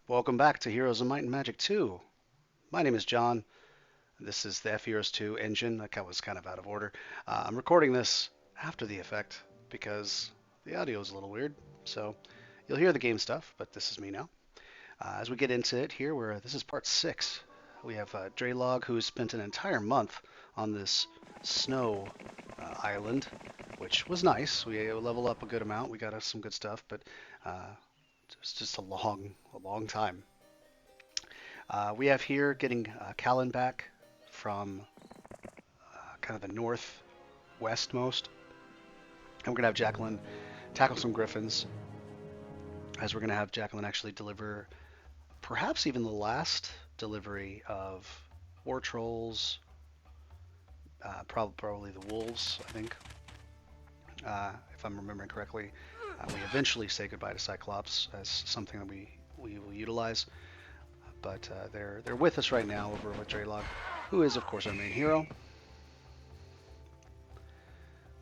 Welcome back to Heroes of Might and Magic 2. My name is John. This is the F-Heroes 2 engine. That was kind of out of order. I'm recording this after the effect because the audio is a little weird. So you'll hear the game stuff, but this is me now. As we get into it here, this is part 6. We have Draylog, who has spent an entire month on this snow island, which was nice. We level up a good amount. We got us some good stuff, but it was just a long time. We have here getting Callan back from kind of the northwestmost. And we're going to have Jacqueline tackle some griffins, as we're going to have Jacqueline actually deliver perhaps even the last delivery of war trolls, probably the wolves, I think, if I'm remembering correctly. We eventually say goodbye to Cyclops as something that we will utilize, but they're with us right now over with Draylog, who is of course our main hero.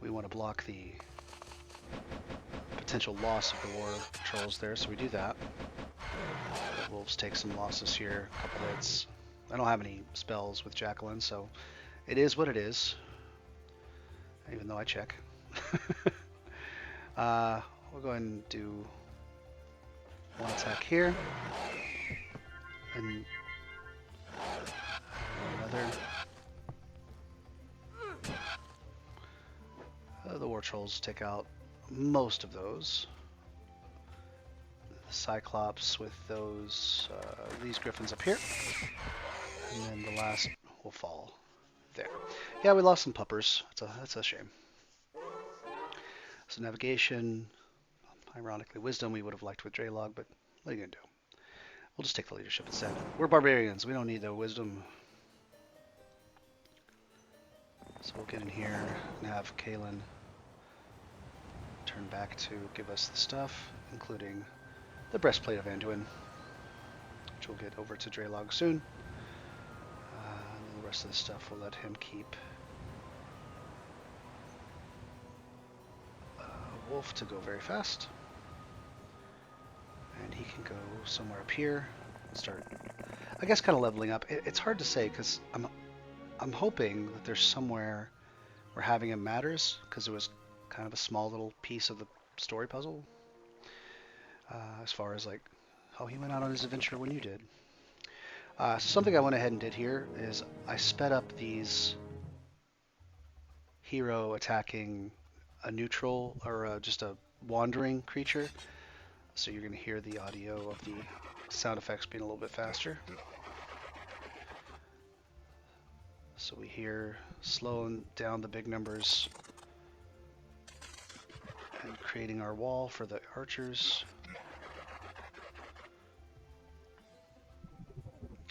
We want to block the potential loss of the war trolls there, so we do that. The wolves take some losses here, a couple hits. I don't have any spells with Jacqueline, so it is what it is, even though I check. We'll go ahead and do one attack here, and another. The war trolls take out most of those. The Cyclops with these griffins up here, and then the last will fall there. Yeah, we lost some puppers. That's a shame. So navigation, ironically, wisdom we would have liked with Draylog, but what are you gonna do? We'll just take the leadership instead. We're barbarians. We don't need the wisdom. So we'll get in here and have Kalen turn back to give us the stuff, including the breastplate of Anduin, which we'll get over to Draylog soon. And the rest of the stuff we'll let him keep. Wolf to go very fast, and he can go somewhere up here and start, I guess, kind of leveling up. It's hard to say because I'm hoping that there's somewhere where having him matters, because it was kind of a small little piece of the story puzzle, as far as like how he went out on his adventure when you did. So something I went ahead and did here is I sped up these hero attacking a neutral or just a wandering creature, so you're going to hear the audio of the sound effects being a little bit faster. So we hear slowing down the big numbers and creating our wall for the archers.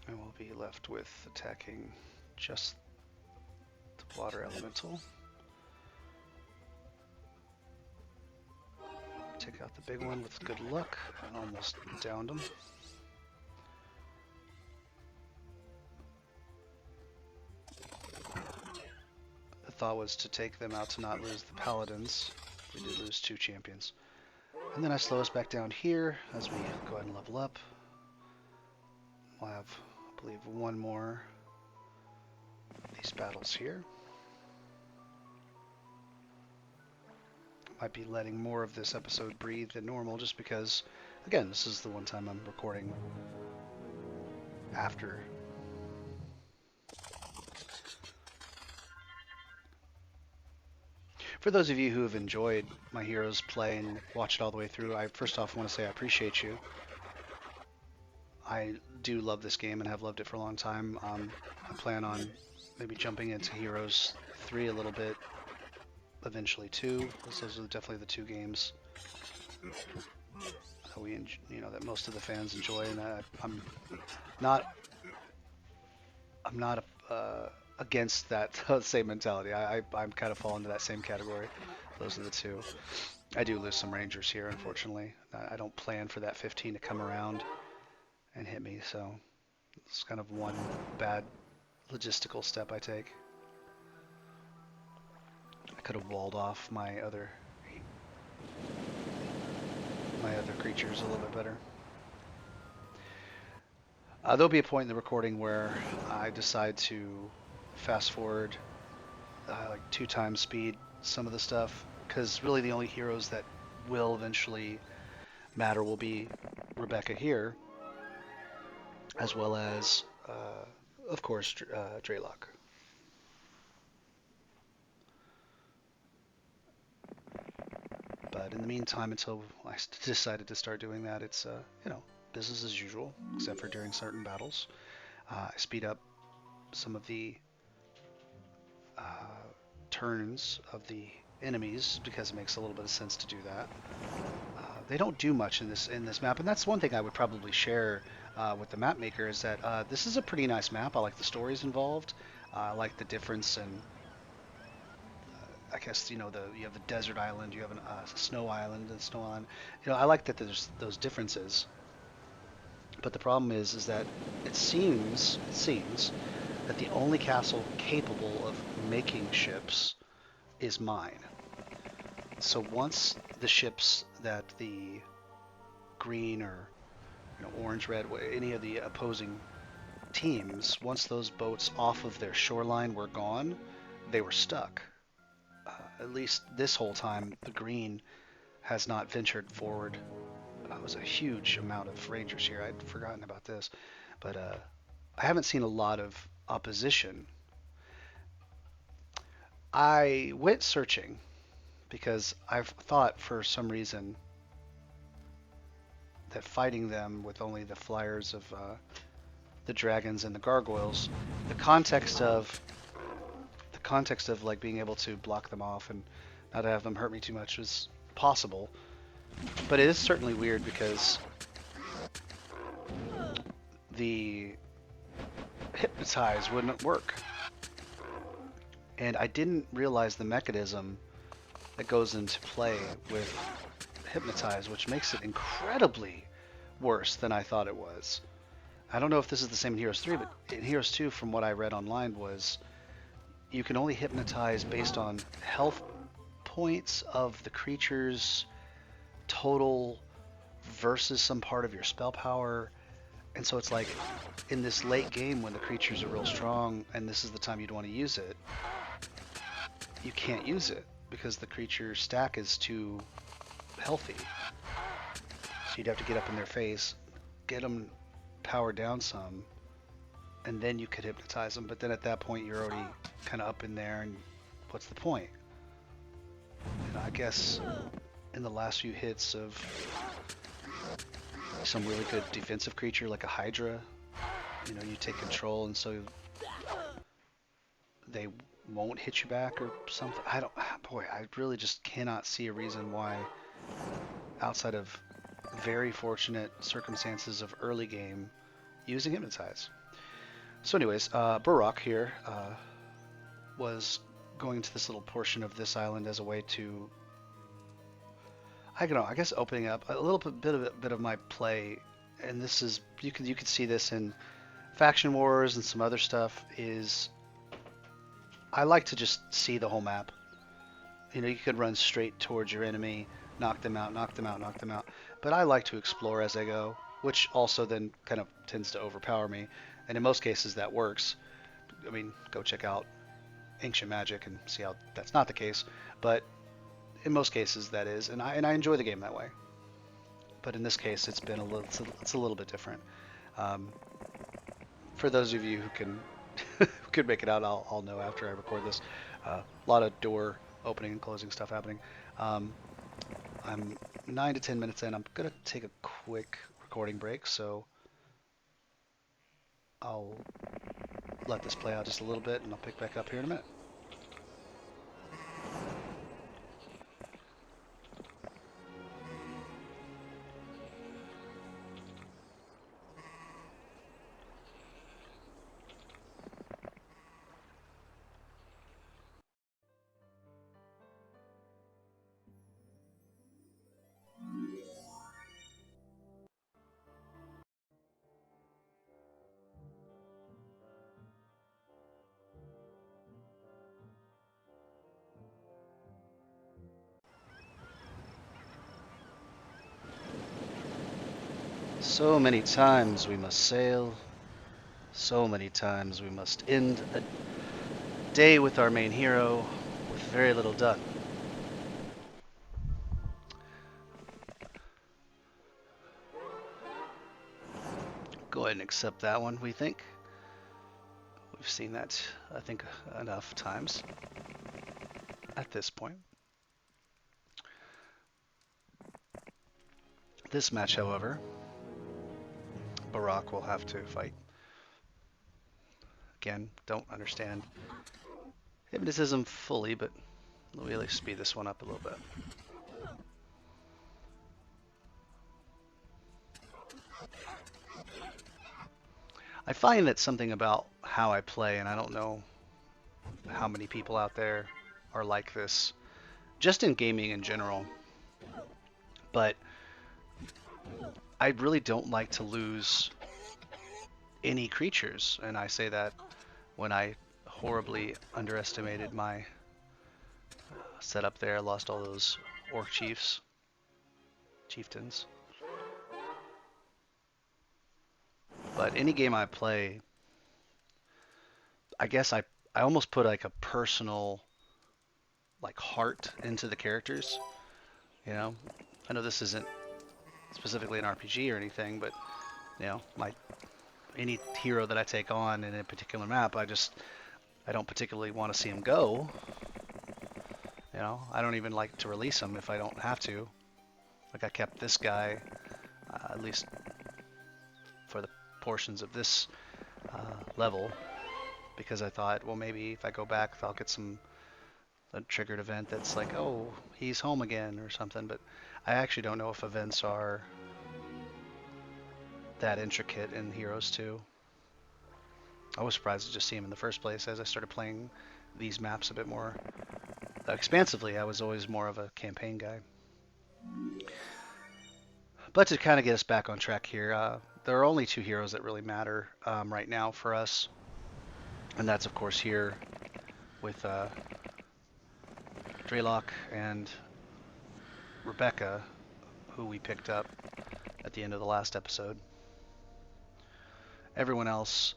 And we'll be left with attacking just the water elemental. Take out the big one with good luck, and almost downed him. The thought was to take them out to not lose the paladins. We did lose 2 champions. And then I slow us back down here as we go ahead and level up. We'll have, I believe, one more of these battles here. Might be letting more of this episode breathe than normal, just because, again, this is the one time I'm recording after. For those of you who have enjoyed my heroes play and watched it all the way through, I first off want to say I appreciate you. I do love this game and have loved it for a long time. I plan on maybe jumping into Heroes 3 a little bit, eventually 2. Those are definitely the 2 games that that most of the fans enjoy, and I'm not against that same mentality. I'm kind of fall into that same category. Those are the 2. I do lose some rangers here, unfortunately. I don't plan for that 15 to come around and hit me, so it's kind of one bad logistical step I take. I could have walled off my other creatures a little bit better. There'll be a point in the recording where I decide to fast forward like 2 times speed some of the stuff, because really the only heroes that will eventually matter will be Rebecca here, as well as, of course, Draylock. But in the meantime, until I decided to start doing that, it's business as usual, except for during certain battles. I speed up some of the uh, turns of the enemies because it makes a little bit of sense to do that. They don't do much in this map, and that's one thing I would probably share with the map maker is that this is a pretty nice map. I like the stories involved. I like the difference in, I guess you have the desert island, you have a snow island, and snow island. I like that there's those differences. But the problem is that it seems that the only castle capable of making ships is mine. So once the ships that the green or orange, red, any of the opposing teams, once those boats off of their shoreline were gone, they were stuck. At least this whole time, the green has not ventured forward. It was a huge amount of rangers here. I'd forgotten about this, but I haven't seen a lot of opposition. I went searching because I've thought for some reason that fighting them with only the flyers of the dragons and the gargoyles, the context of like being able to block them off and not have them hurt me too much was possible. But it is certainly weird because the hypnotize wouldn't work. And I didn't realize the mechanism that goes into play with hypnotize, which makes it incredibly worse than I thought it was. I don't know if this is the same in Heroes 3, but in Heroes 2, from what I read online, was you can only hypnotize based on health points of the creature's total versus some part of your spell power. And so it's like in this late game when the creatures are real strong and this is the time you'd want to use it, you can't use it because the creature stack is too healthy. So you'd have to get up in their face, get them powered down some, and then you could hypnotize them. But then at that point, you're already kind of up in there, and what's the point? I guess in the last few hits of some really good defensive creature like a Hydra, you take control, and so they won't hit you back or something. I really just cannot see a reason why, outside of very fortunate circumstances of early game, using Hypnotize. So anyways, Burrock here was going to this little portion of this island as a way to, I don't know, I guess opening up a little bit of my play, and this is, you could see this in Faction Wars and some other stuff, is I like to just see the whole map. You could run straight towards your enemy, knock them out, knock them out, knock them out. But I like to explore as I go, which also then kind of tends to overpower me. And in most cases that works. I mean, go check out Ancient Magic and see how that's not the case. But in most cases that is, and I enjoy the game that way. But in this case, it's a little bit different. For those of you who could make it out, I'll know after I record this. A lot of door opening and closing stuff happening. I'm 9 to 10 minutes in. I'm gonna take a quick recording break, so I'll let this play out just a little bit, and I'll pick back up here in a minute. So many times we must sail, So many times we must end a day with our main hero with very little done. Go ahead and accept that one, we think. We've seen that, I think, enough times at this point. This match, however, Barack will have to fight. Again, don't understand hypnotism fully, but we'll really speed this one up a little bit. I find that something about how I play, and I don't know how many people out there are like this, just in gaming in general, but I really don't like to lose any creatures, and I say that when I horribly underestimated my setup there. I lost all those orc chieftains. But any game I play, I guess I almost put like a personal like heart into the characters. You know, I know this isn't specifically an RPG or anything, but you know, my any hero that I take on in a particular map, I don't particularly want to see him go. You know, I don't even like to release him if I don't have to. Like I kept this guy, at least for the portions of this level, because I thought, well, maybe if I go back, I'll get a triggered event that's like, oh, he's home again or something. But I actually don't know if events are that intricate in Heroes 2. I was surprised to just see him in the first place as I started playing these maps a bit more expansively. I was always more of a campaign guy. But to kind of get us back on track here, there are only two heroes that really matter right now for us. And that's, of course, here with Draylock and Rebecca, who we picked up at the end of the last episode. Everyone else,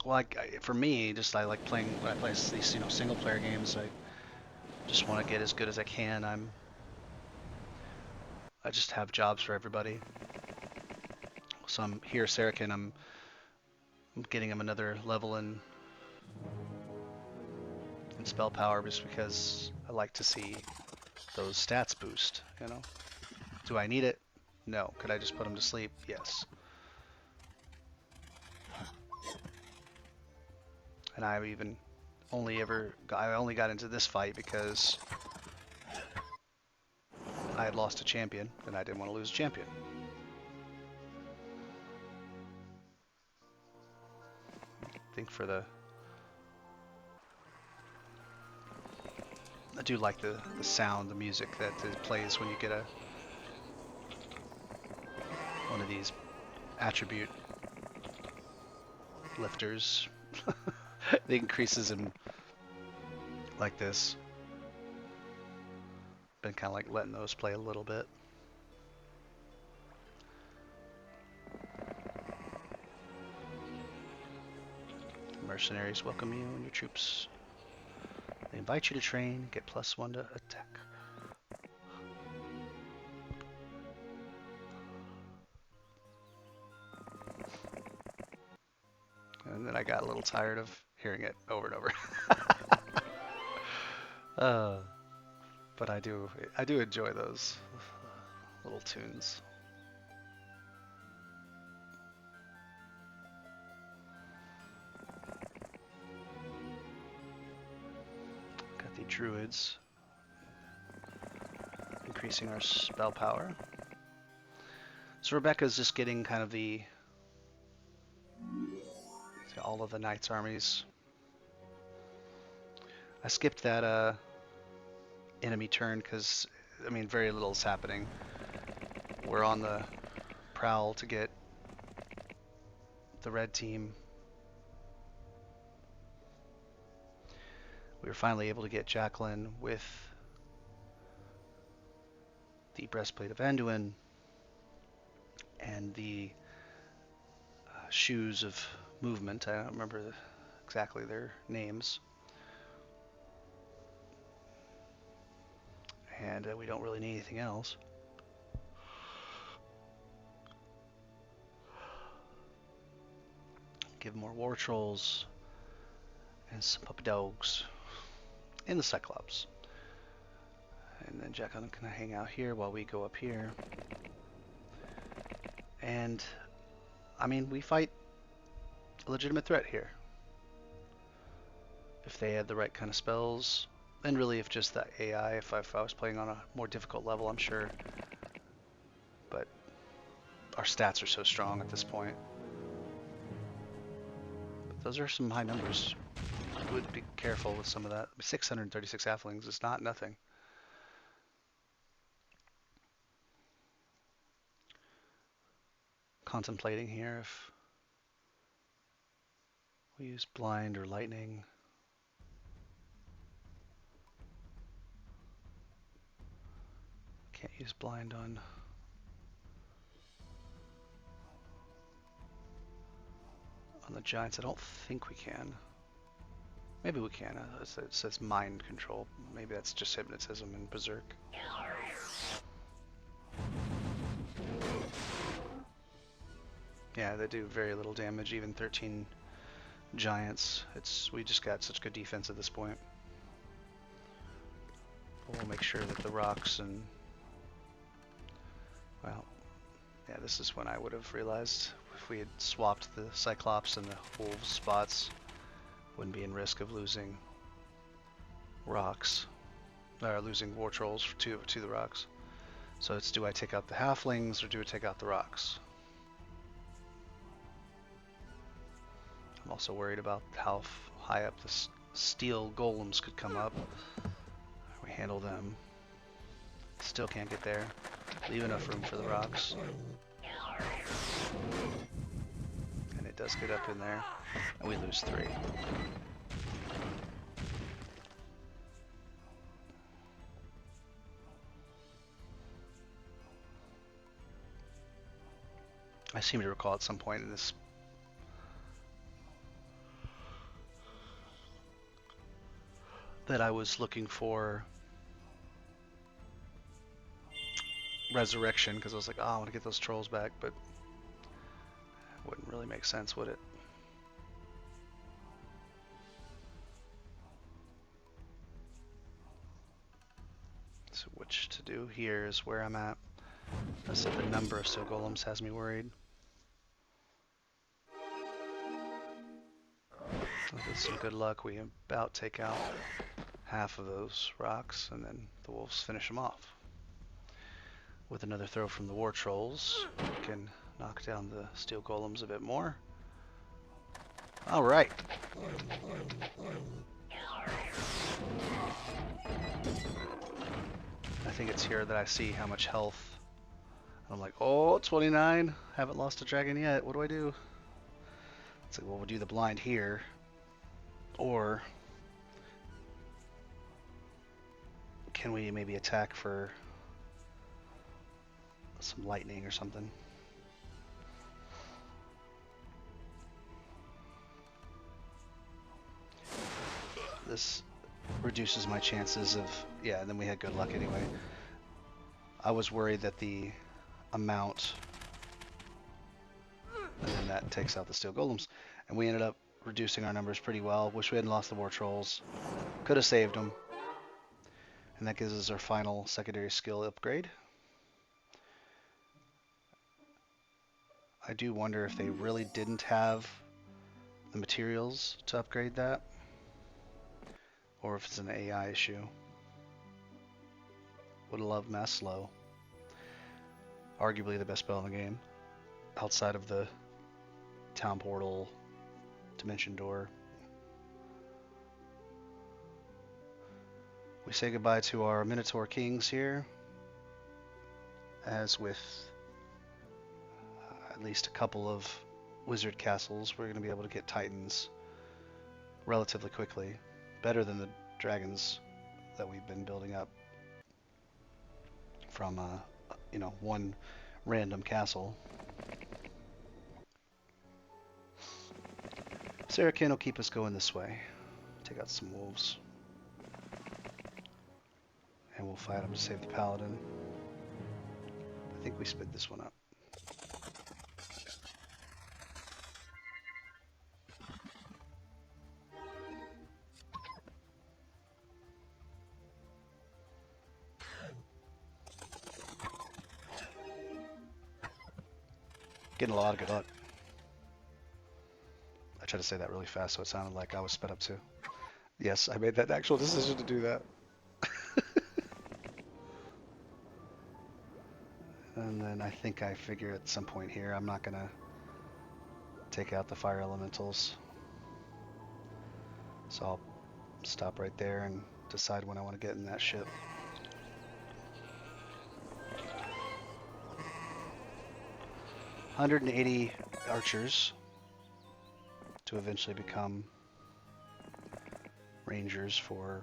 well, for me, just I like playing when I play these single player games. I just want to get as good as I can. I just have jobs for everybody. So I'm here, Saracen. I'm getting him another level in spell power just because I like to see those stats boost. You know, do I need it? No. Could I just put him to sleep? Yes. And I only got into this fight because I had lost a champion and I didn't want to lose a champion. I think I do like the sound, the music that it plays when you get one of these attribute lifters. It increases in like this. Been kind of like letting those play a little bit. Mercenaries welcome you and your troops. They invite you to train, get +1 to attack. And then I got a little tired of hearing it over and over. But I do enjoy those little tunes. Got the druids increasing our spell power. So Rebecca's just getting kind of all of the knights' armies. I skipped that enemy turn because I mean very little is happening. We're on the prowl to get the red team. We were finally able to get Jacqueline with the breastplate of Anduin and the shoes of movement. I don't remember exactly their names. And we don't really need anything else. Give more war trolls and some puppy dogs and the Cyclops. And then Jekyll can hang out here while we go up here. And, I mean, we fight a legitimate threat here. If they had the right kind of spells, and really if just the AI, if I was playing on a more difficult level, I'm sure. But our stats are so strong at this point. But those are some high numbers. I would be careful with some of that. 636 halflings is not nothing. Contemplating here if we use blind or lightning. Can't use blind on the giants. I don't think we can. Maybe we can. It says mind control. Maybe that's just hypnotism and berserk. Yeah, they do very little damage, even 13 giants. We just got such good defense at this point. But we'll make sure that the rocks and... Well, yeah, this is when I would have realized if we had swapped the Cyclops and the wolves spots, wouldn't be in risk of losing rocks, or losing war trolls to the rocks. So it's, do I take out the halflings or do I take out the rocks? I'm also worried about how high up the steel golems could come up. We handle them. Still can't get there. Leave enough room for the rocks. And it does get up in there. And we lose 3. I seem to recall at some point in this that I was looking for resurrection because I was like, oh, I want to get those trolls back, but it wouldn't really make sense, would it? So which to do here is where I'm at. I said the number of steel golems has me worried. With some good luck, we about take out half of those rocks, and then the wolves finish them off. With another throw from the war trolls, we can knock down the steel golems a bit more. All right. I think it's here that I see how much health. I'm like, oh, 29. Haven't lost a dragon yet. What do I do? It's like, well, we'll do the blind here. Or can we maybe attack for some lightning or something? This reduces my chances of... Yeah, and then we had good luck anyway. I was worried that the amount... And then that takes out the steel golems. And we ended up reducing our numbers pretty well. Wish we hadn't lost the war trolls. Could have saved them. And that gives us our final secondary skill upgrade. I do wonder if they really didn't have the materials to upgrade that, or if it's an AI issue. Would love Mass Slow. Arguably the best spell in the game, outside of the Town Portal, Dimension Door. We say goodbye to our Minotaur Kings here, as with at least a couple of wizard castles, we're going to be able to get Titans relatively quickly. Better than the dragons that we've been building up from, one random castle. Sarakin will keep us going this way. Take out some wolves. And we'll fight him to save the paladin. I think we split this one up. Getting a lot of good luck. I tried to say that really fast so it sounded like I was sped up too. Yes, I made that actual decision to do that. And then I think I figure at some point here I'm not going to take out the fire elementals. So I'll stop right there and decide when I want to get in that ship. "180 archers to eventually become rangers for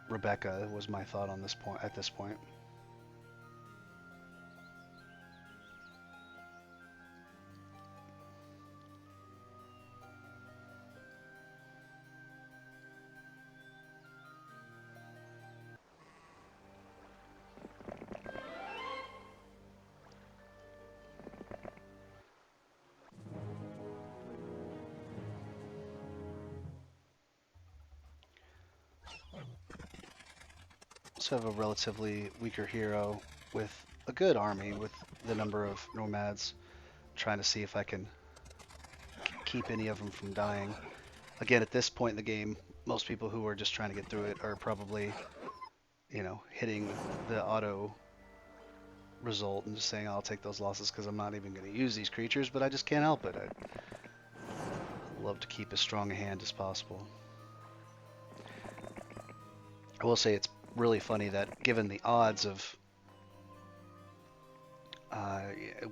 Rebecca" was my thought on this point. At this point, so I have a relatively weaker hero with a good army with the number of nomads, trying to see if I can keep any of them from dying. Again, at this point in the game, most people who are just trying to get through it are probably, hitting the auto result and just saying, "I'll take those losses because I'm not even going to use these creatures," but I just can't help it. I'd love to keep as strong a hand as possible. I will say it's really funny that given the odds of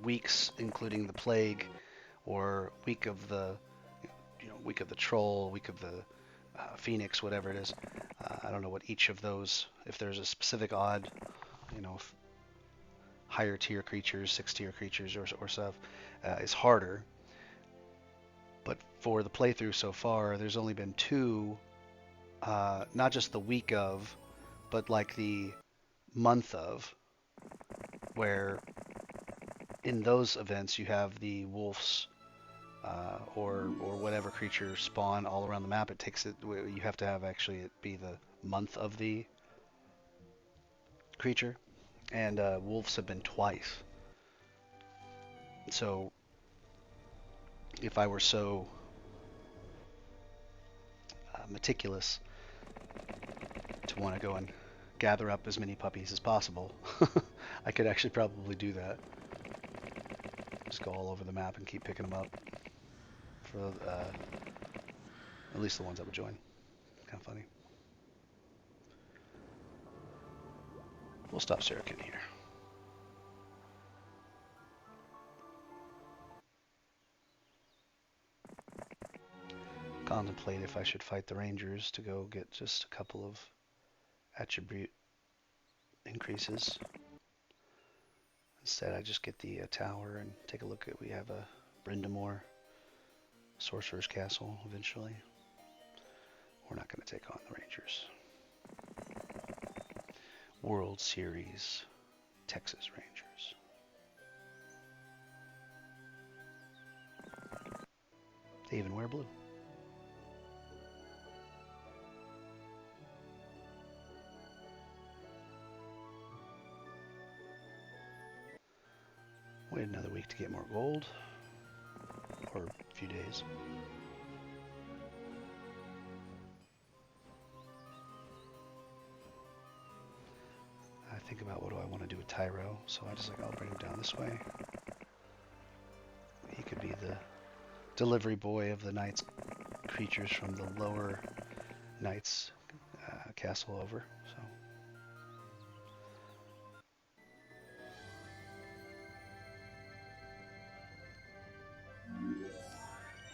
weeks, including the plague, or week of the troll, week of the phoenix, whatever it is. I don't know what each of those, if there's a specific odd, higher tier creatures, 6 tier creatures or stuff, is harder. But for the playthrough so far, there's only been 2, not just the week of, but like the month of, where in those events you have the wolves or whatever creature spawn all around the map. It takes it. You have to have actually it be the month of the creature, and wolves have been twice. So if I were so meticulous to want to go and gather up as many puppies as possible, I could actually probably do that. Just go all over the map and keep picking them up for at least the ones that would join. Kind of funny. We'll stop Sarakin here. Contemplate if I should fight the Rangers to go get just a couple of attribute increases. Instead, I just get the tower and take a look at. We have a Brindamore Sorcerer's Castle eventually. We're not going to take on the Rangers. World Series Texas Rangers. They even wear blue. Wait another week to get more gold, or a few days. I think about what do I want to do with Tyro, so I just I'll bring him down this way. He could be the delivery boy of the knight's creatures from the lower knight's castle over. So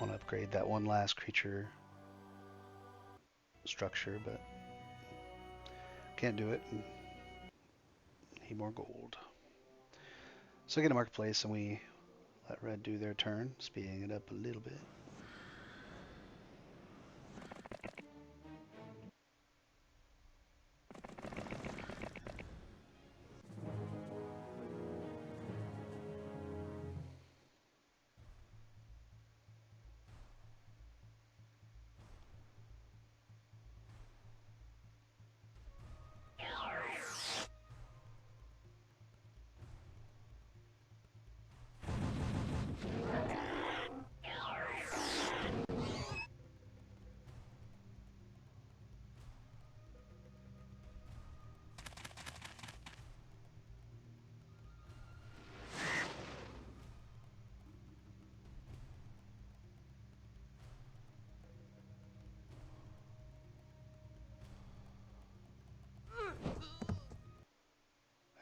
want to upgrade that one last creature structure, but can't do it. Need more gold. So get a marketplace and we let red do their turn, speeding it up a little bit.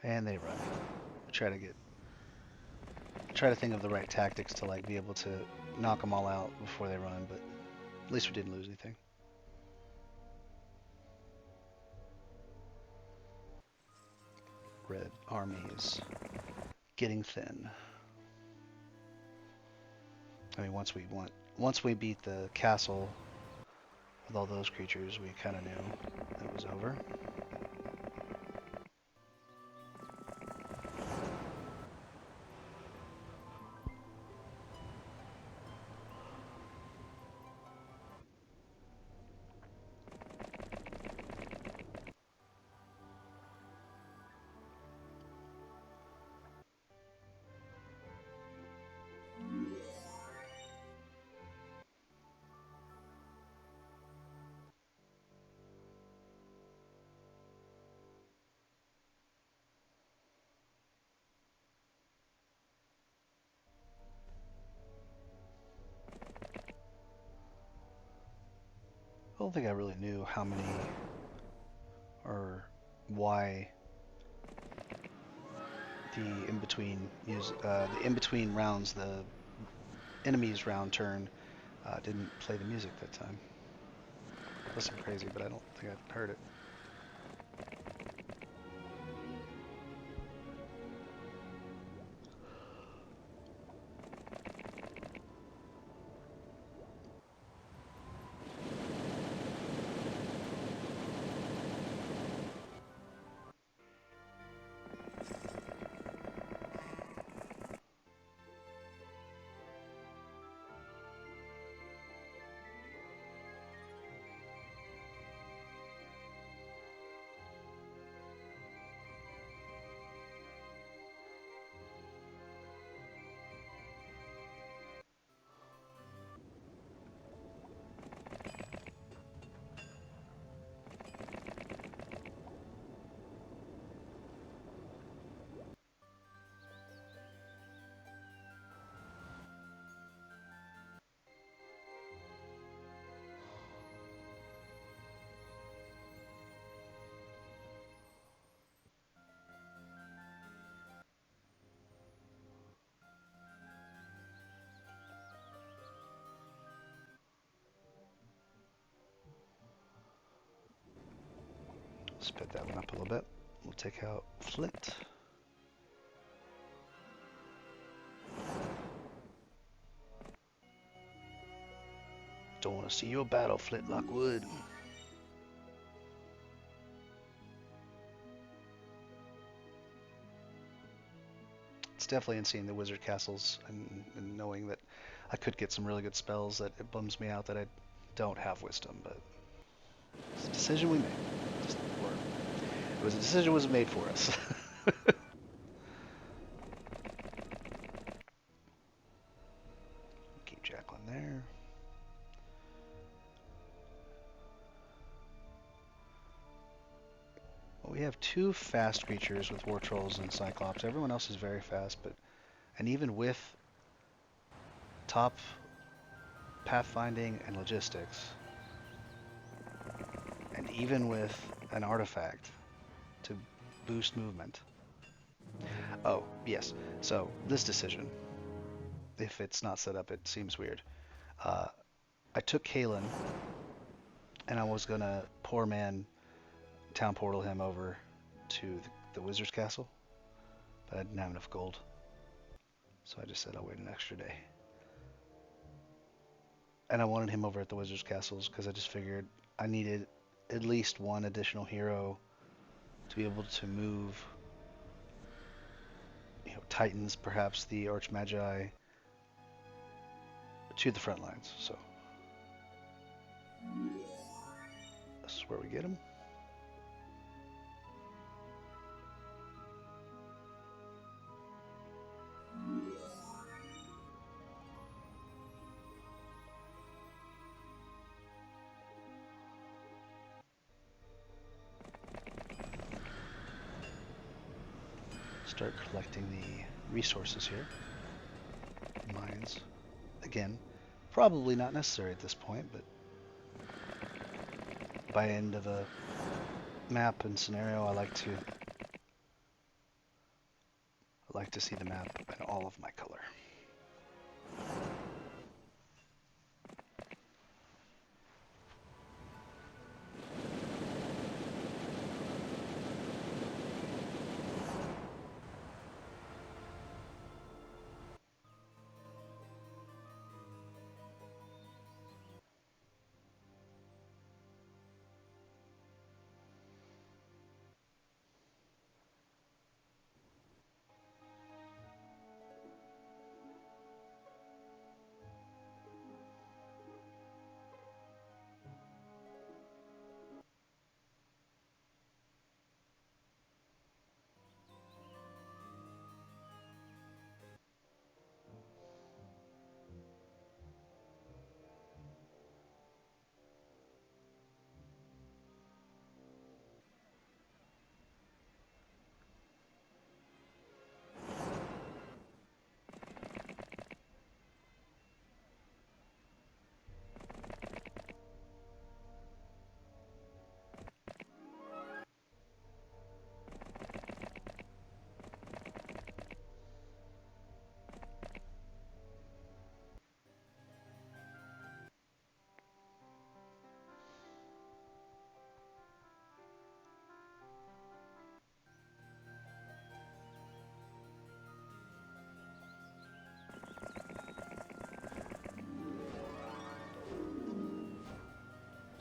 And they run. Try to think of the right tactics to like be able to knock them all out before they run, but at least we didn't lose anything. Red army is getting thin. I mean, once we beat the castle with all those creatures, we kind of knew it was over. I don't think I really knew how many or why the in between rounds, the enemy's round turn didn't play the music that time. Unless I'm crazy, but I don't think I heard it. Spit that one up a little bit. We'll take out Flint. Don't want to see your battle, Flint Lockwood. It's definitely in seeing the wizard castles and knowing that I could get some really good spells that it bums me out that I don't have wisdom, but it's a decision we made. It was a decision was made for us. Keep Jacqueline there. Well, we have two fast creatures with War Trolls and Cyclops. Everyone else is very fast, and even with top pathfinding and logistics, and even with an artifact to boost movement. Oh, yes. So, this decision, if it's not set up, it seems weird. I took Kalen, and I was going to poor man town portal him over to the Wizard's Castle, but I didn't have enough gold. So I just said I'll wait an extra day. And I wanted him over at the Wizard's Castles because I just figured I needed at least one additional hero to be able to move, Titans, perhaps the Archmagi, to the front lines. So this is where we get them. Start collecting the resources here. Mines. Again, probably not necessary at this point, but by end of a map and scenario, I like to see the map in all of my color.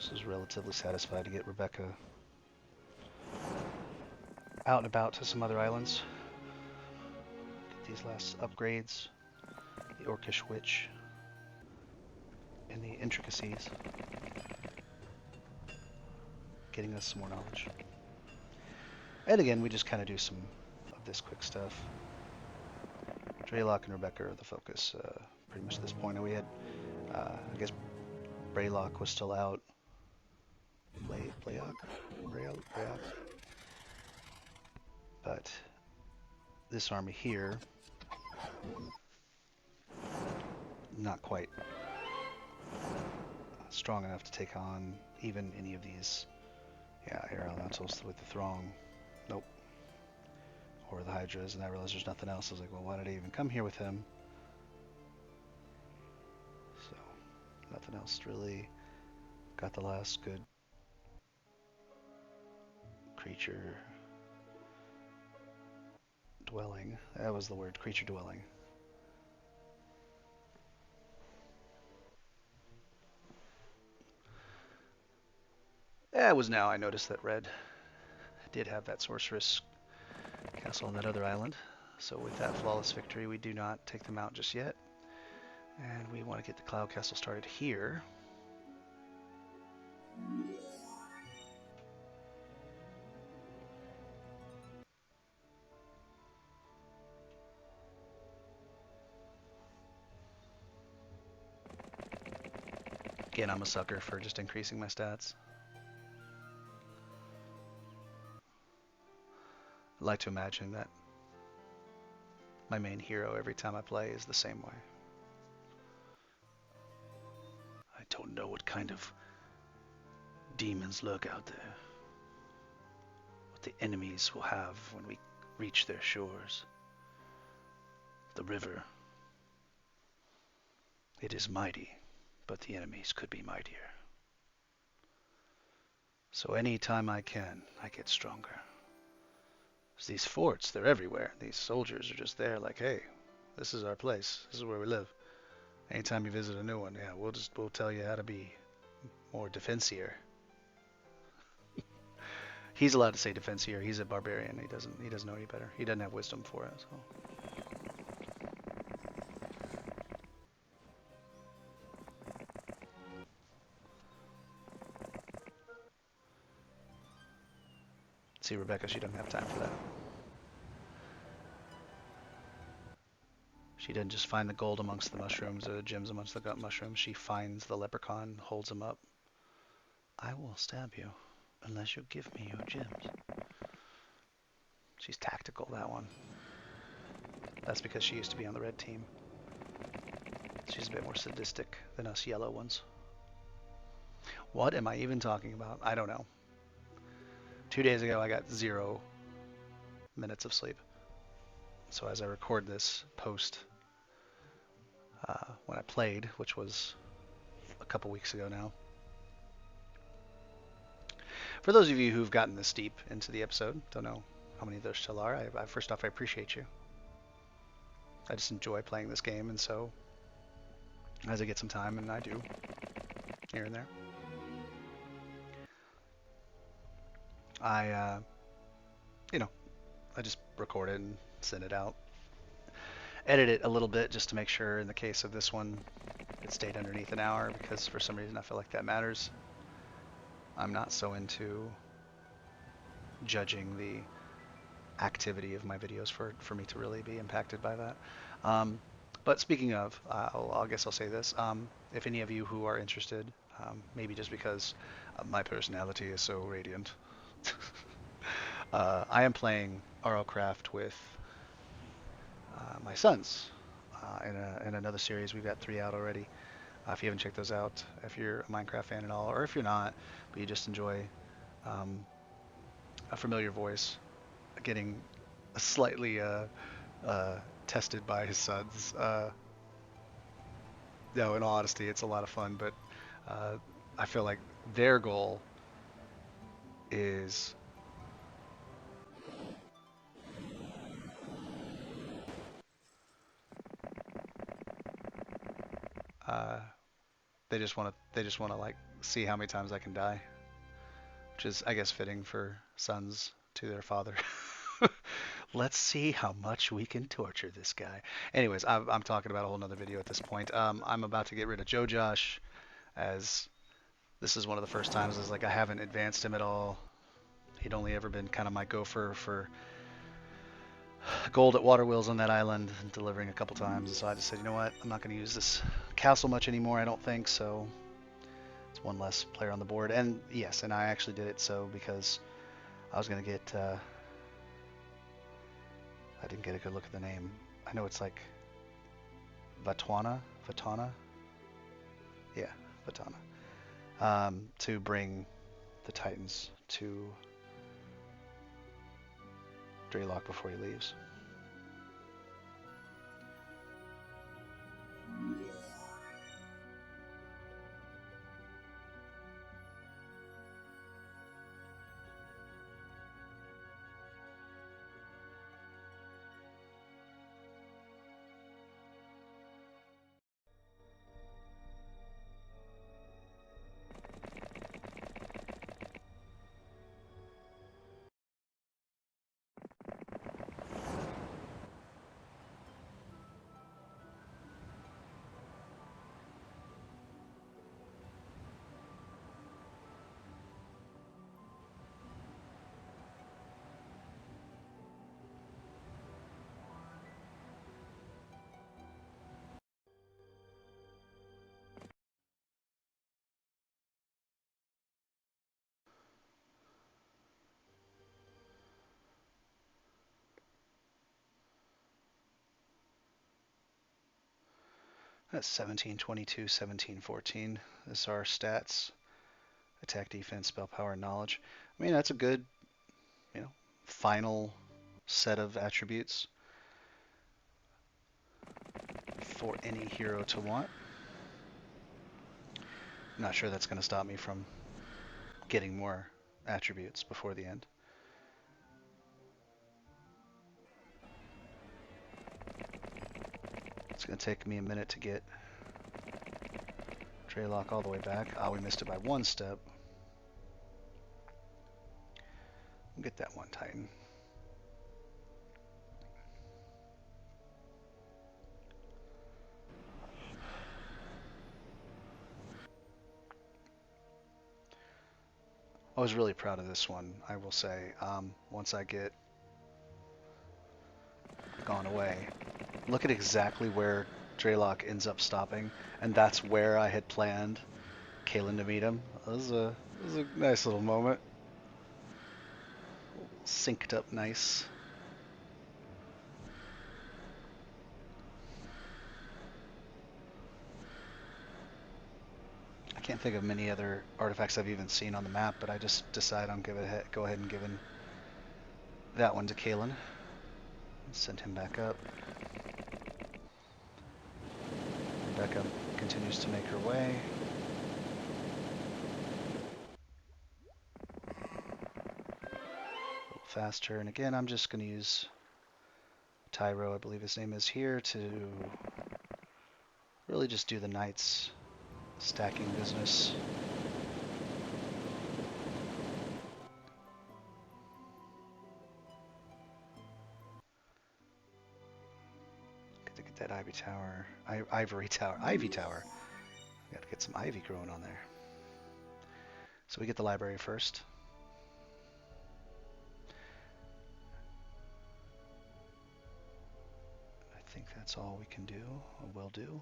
This is relatively satisfied to get Rebecca out and about to some other islands. Get these last upgrades, the Orcish Witch, and the intricacies, getting us some more knowledge. And again, we just kind of do some of this quick stuff. Draylock and Rebecca are the focus pretty much at this point. And we had, I guess, Braylock was still out. Braylock? But this army here, not quite strong enough to take on even any of these, air elementals with the Throng. Nope. Or the Hydras, and I realized there's nothing else. I was like, well, why did I even come here with him? So, nothing else really. Got the last good creature dwelling. That was the word, creature dwelling. Yeah, it was now I noticed that red did have that sorceress castle on that other island. So with that flawless victory, we do not take them out just yet. And we want to get the cloud castle started here. Again, I'm a sucker for just increasing my stats. I like to imagine that my main hero every time I play is the same way. I don't know what kind of demons lurk out there. What the enemies will have when we reach their shores. The river. It is mighty, but the enemies could be mightier. So anytime I can, I get stronger. These forts, they're everywhere. These soldiers are just there like, hey, this is our place. This is where we live. Anytime you visit a new one, we'll tell you how to be more defensier. He's allowed to say defensier. He's a barbarian. He doesn't know any better. He doesn't have wisdom for it. So. See, Rebecca, she doesn't have time for that. She doesn't just find the gold amongst the mushrooms or the gems amongst the gut mushrooms. She finds the leprechaun, holds him up. I will stab you unless you give me your gems. She's tactical, that one. That's because she used to be on the red team. She's a bit more sadistic than us yellow ones. What am I even talking about? I don't know. 2 days ago, I got 0 minutes of sleep. So as I record this post, when I played, which was a couple weeks ago now. For those of you who've gotten this deep into the episode, don't know how many of those still are. First off, I appreciate you. I just enjoy playing this game, and so as I get some time, and I do, here and there, I, you know, I just record it and send it out. Edit it a little bit just to make sure in the case of this one it stayed underneath an hour, because for some reason I feel like that matters. I'm not so into judging the activity of my videos for me to really be impacted by that. But speaking of, I guess I'll say this. If any of you who are interested, maybe just because my personality is so radiant, I am playing RLCraft with my sons in another series. We've got 3 out already. If you haven't checked those out, if you're a Minecraft fan at all, or if you're not, but you just enjoy a familiar voice, getting slightly tested by his sons. No, in all honesty, it's a lot of fun, but I feel like their goal is uh, they just want to like see how many times I can die, which is, I guess, fitting for sons to their father. Let's see how much we can torture this guy. Anyways, I'm talking about a whole nother video at this point. I'm about to get rid of Joe Josh, as this is one of the first times as like I haven't advanced him at all. He'd only ever been kind of my gopher for gold at water wheels on that island, delivering a couple times. And so I just said, you know what, I'm not going to use this castle much anymore, I don't think. So it's one less player on the board. And yes, and I actually did it so because I was going to get I didn't get a good look at the name. I know it's like Vatana, yeah, Vatana, to bring the Titans to Draylock before he leaves. That's 17, 22, 17, 14. This is our stats: attack, defense, spell power, and knowledge. I mean, that's a good, final set of attributes for any hero to want. I'm not sure that's going to stop me from getting more attributes before the end. It's going to take me a minute to get Draylock all the way back. We missed it by 1 step. We'll get that one Titan. I was really proud of this one, I will say. Once I get gone away, look at exactly where Draylock ends up stopping, and that's where I had planned Kalen to meet him. It was a nice little moment. Synced up nice. I can't think of many other artifacts I've even seen on the map, but I just decide I'm gonna go ahead and give that one to Kalen. Send him back up. Rebecca continues to make her way. A little faster, and again, I'm just going to use Tyro, I believe his name is, here to really just do the knights stacking business. Gotta get that ivy tower, ivy tower. Gotta get some ivy growing on there. So we get the library first. I think that's all we can do, or will do.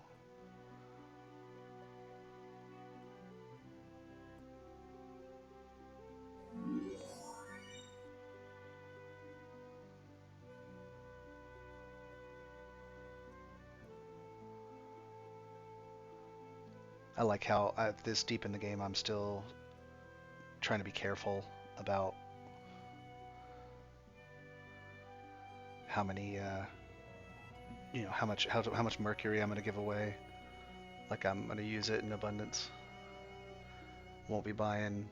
I like how this deep in the game I'm still trying to be careful about how many, how much mercury I'm going to give away. Like I'm going to use it in abundance. Won't be buying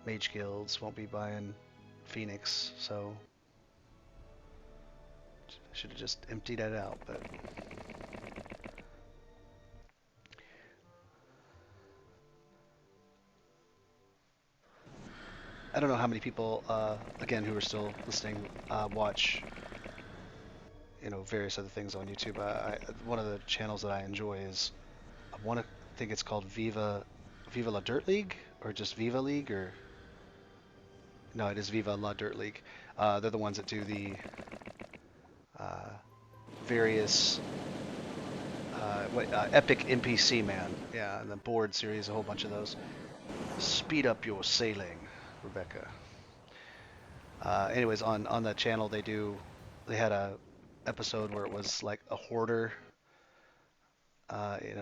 mage guilds, won't be buying Phoenix, so I should have just emptied that out, but I don't know how many people, again, who are still listening, watch, various other things on YouTube. One of the channels that I enjoy is, I think it's called Viva La Dirt League, or just Viva League, or no, it is Viva La Dirt League. They're the ones that do the various Epic NPC Man, yeah, and the board series, a whole bunch of those. Speed up your sailing, Rebecca. Anyways, on that channel they had a episode where it was like a hoarder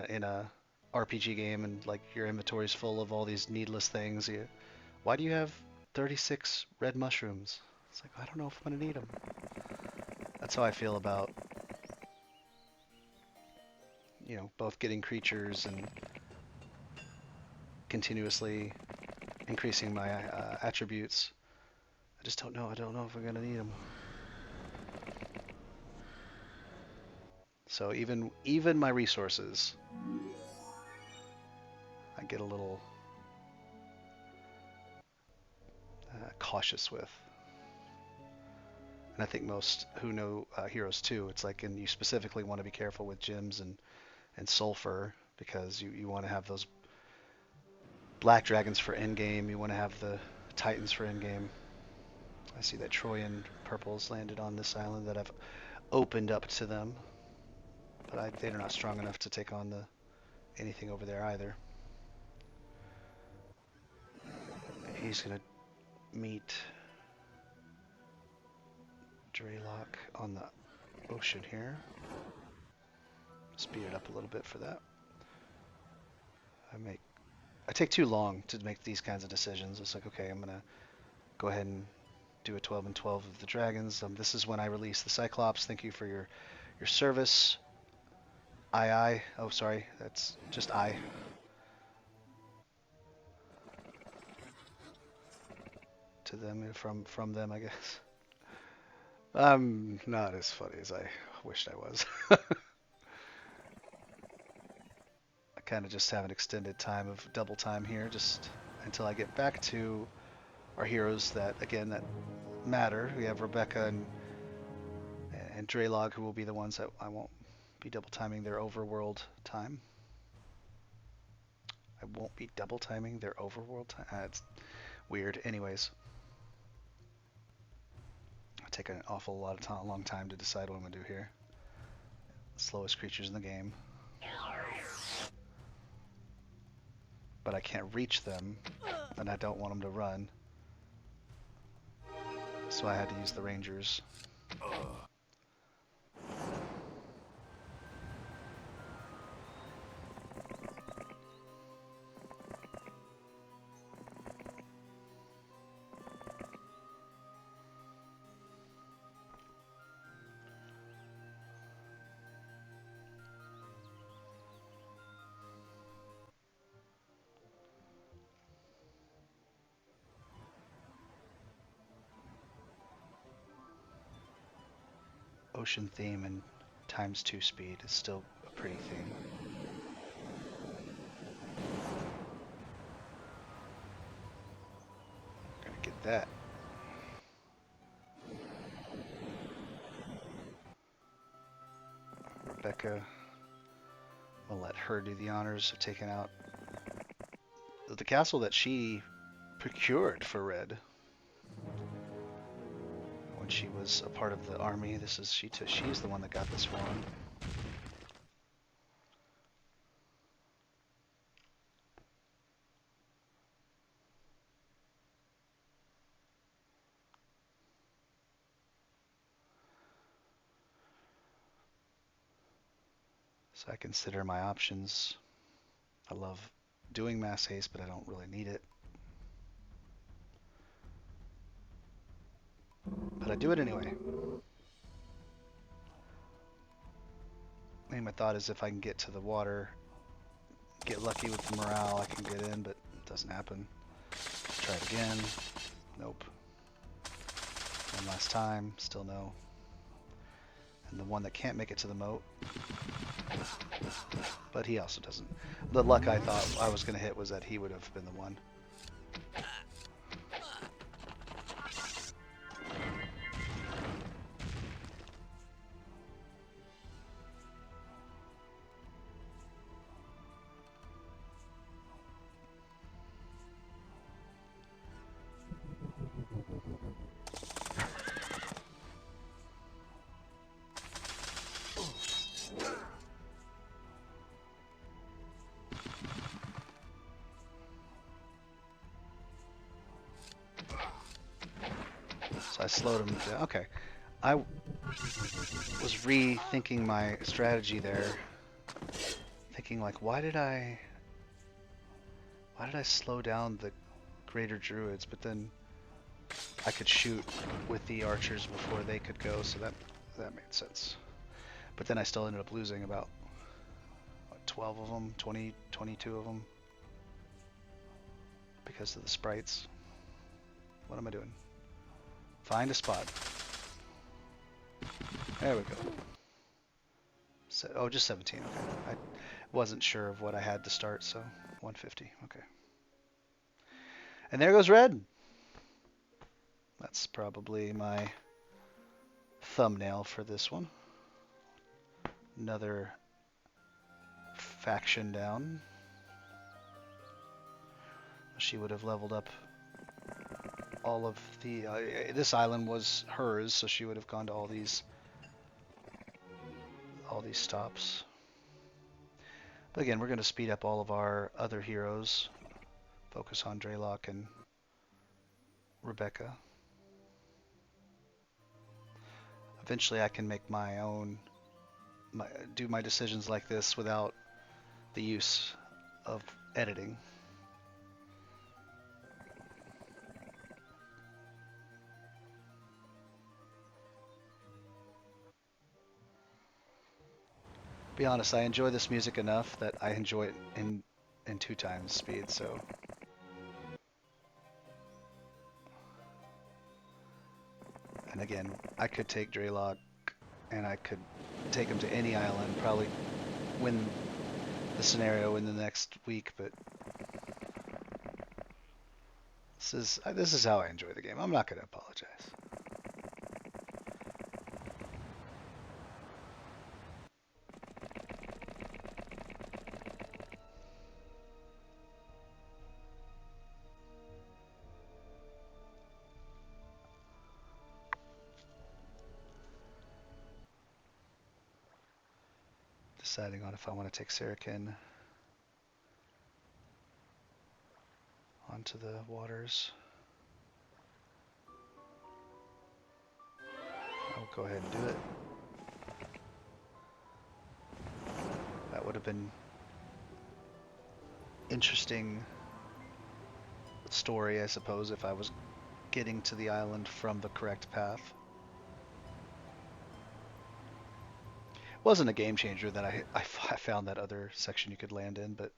in a RPG game, and like your inventory is full of all these needless things. Why do you have 36 red mushrooms? It's like, I don't know if I'm gonna need them. That's how I feel about both getting creatures and continuously increasing my attributes. I just don't know. I don't know if I'm gonna need them. So even my resources, I get a little cautious with. And I think most who know Heroes 2, it's like, and you specifically want to be careful with gems and sulfur, because you want to have those black dragons for endgame. You want to have the titans for endgame. I see that Troyan purples landed on this island that I've opened up to them, but they're not strong enough to take on anything over there either. He's gonna meet Draylock on the ocean here. Speed it up a little bit for that. I take too long to make these kinds of decisions. It's like, okay, I'm gonna go ahead and do a 12 and 12 of the dragons. This is when I release the Cyclops. Thank you for your service. I. Oh, sorry, that's just I. To them, from them, I guess. I'm not as funny as I wished I was. I kind of just have an extended time of double time here, just until I get back to our heroes that matter. We have Rebecca and Draylog, who will be the ones that I won't be double timing their overworld time. I won't be double timing their overworld time. It's weird. Anyways, I take an awful long time to decide what I'm gonna do here. Slowest creatures in the game, but I can't reach them, and I don't want them to run, so I had to use the rangers. ocean theme and ×2 speed is still a pretty theme. Gonna get that. Rebecca, we'll let her do the honors of taking out the castle that she procured for Red when she was a part of the army. This is she's the one that got this one. So I consider my options. I love doing mass haste, but I don't really need it. But I do it anyway. I mean, my thought is if I can get to the water, get lucky with the morale, I can get in, but it doesn't happen. Try it again. Nope. One last time. Still no. And the one that can't make it to the moat. But he also doesn't. The luck I thought I was going to hit was that he would have been the one. So I slowed him down. Okay. I was rethinking my strategy there. Thinking like, why did I slow down the greater druids? But then I could shoot with the archers before they could go, so that made sense. But then I still ended up losing about 12 of them, 20, 22 of them because of the sprites. What am I doing? Find a spot. There we go. So, oh, just 17. Okay. I wasn't sure of what I had to start, so 150. Okay. And there goes red. That's probably my thumbnail for this one. Another faction down. She would have leveled up all of the... this island was hers, so she would have gone to all these stops. But again, we're going to speed up all of our other heroes. Focus on Draylock and Rebecca. Eventually I can make my own... do my decisions like this without the use of editing. Be honest, I enjoy this music enough that I enjoy it in 2 times speed, so... And again, I could take Draylock and I could take him to any island, probably win the scenario in the next week, but this is how I enjoy the game. I'm not going to apologize. Deciding on if I want to take Sarrakin onto the waters. I'll go ahead and do it. That would have been interesting story, I suppose, if I was getting to the island from the correct path. Wasn't a game changer that I found that other section you could land in, but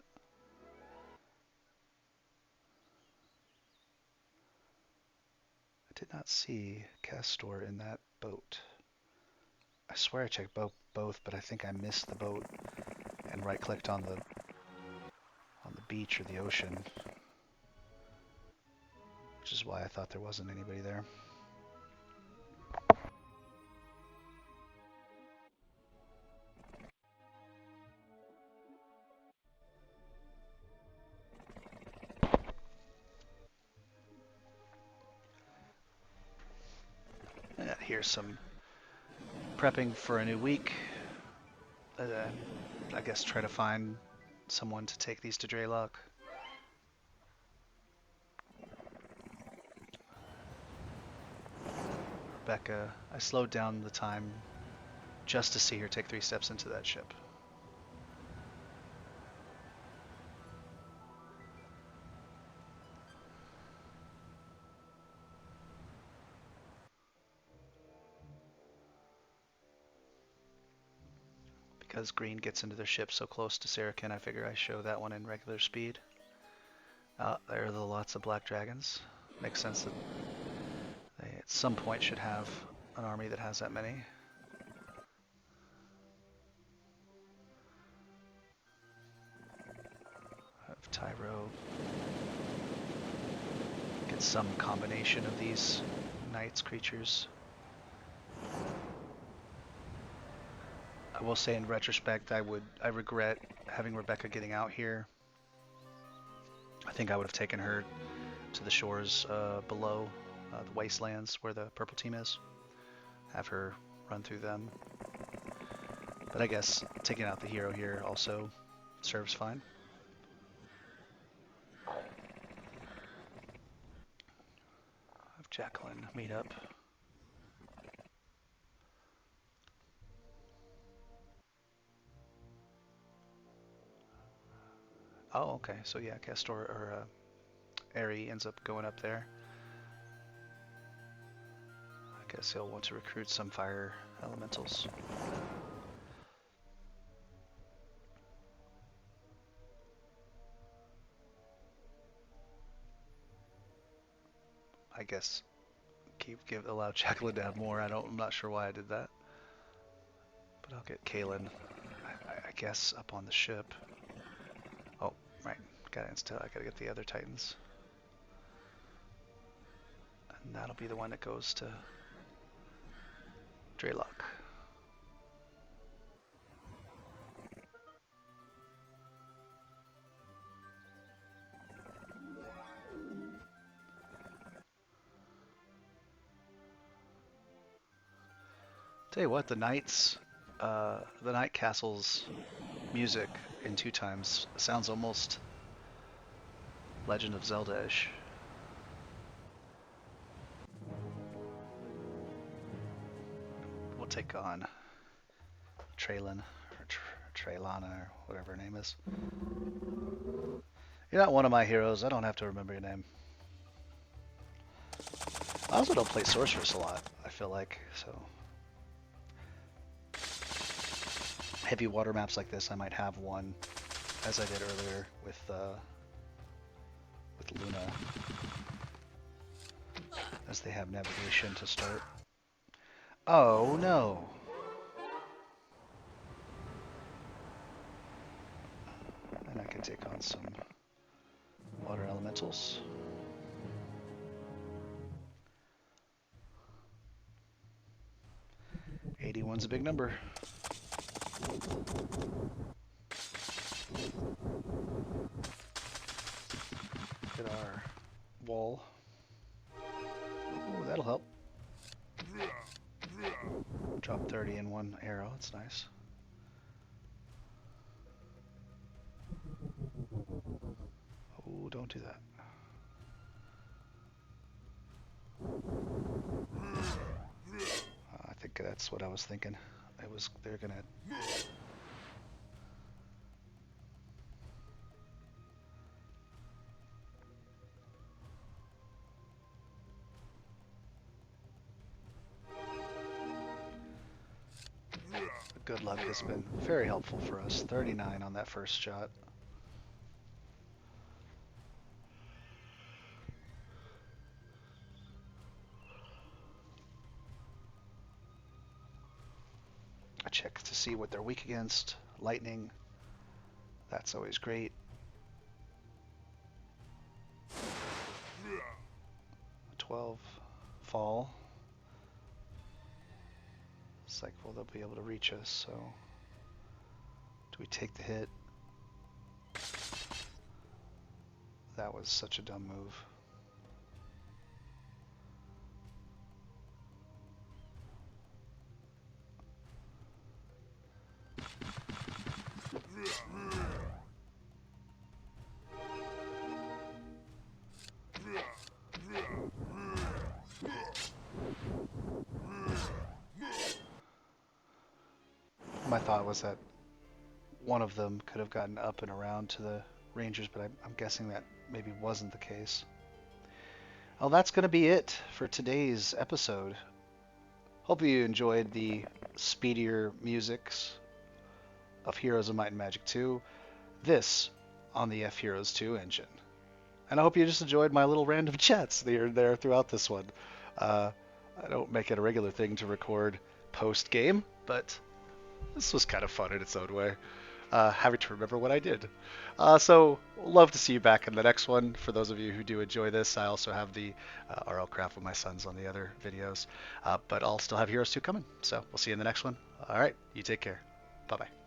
I did not see Castor in that boat. I swear I checked both, but I think I missed the boat and right-clicked on the beach or the ocean, which is why I thought there wasn't anybody there. And here's some prepping for a new week. I guess try to find someone to take these to Draylock. Rebecca, I slowed down the time just to see her take 3 steps into that ship. Because green gets into their ship so close to Saracen, I figure I show that one in regular speed. There are the lots of black dragons. Makes sense that they at some point should have an army that has that many. Have Tyro. Get some combination of these knights creatures. I will say in retrospect, I regret having Rebecca getting out here. I think I would have taken her to the shores below the wastelands where the purple team is. Have her run through them. But I guess taking out the hero here also serves fine. Have Jacqueline meet up. Oh, okay. So yeah, Castor or Aerie ends up going up there. I guess he'll want to recruit some fire elementals. I guess allow Jacqueline to have more. I'm not sure why I did that. But I'll get Kaylin, I guess, up on the ship. Oh, right. I gotta get the other Titans. And that'll be the one that goes to Draylock. Tell you what, the Night Castle's music in 2 times sounds almost Legend of Zelda-ish. We'll take on Traylon, or Traylana, or whatever her name is. You're not one of my heroes. I don't have to remember your name. I also don't play Sorceress a lot, I feel like, so... Heavy water maps like this, I might have one, as I did earlier with Luna, as they have navigation to start. Oh no! And I can take on some water elementals. 81's a big number. Get our wall. Ooh, that'll help. Drop 30 in one arrow, that's nice. Oh, don't do that. I think that's what I was thinking. They're gonna... Good luck has been very helpful for us. 39 on that first shot. check to see what they're weak against. Lightning. That's always great. 12. Fall. It's like, well, they'll be able to reach us, so... Do we take the hit? That was such a dumb move. My thought was that one of them could have gotten up and around to the Rangers, but I'm guessing that maybe wasn't the case. Well, that's going to be it for today's episode. Hope you enjoyed the speedier musics of Heroes of Might and Magic 2. This on the F Heroes 2 engine. And I hope you just enjoyed my little random chats here and there throughout this one. I don't make it a regular thing to record post-game, but this was kind of fun in its own way. Having to remember what I did. So, love to see you back in the next one. For those of you who do enjoy this, I also have the RL Craft with my sons on the other videos. But I'll still have Heroes 2 coming. So, we'll see you in the next one. All right, you take care. Bye-bye.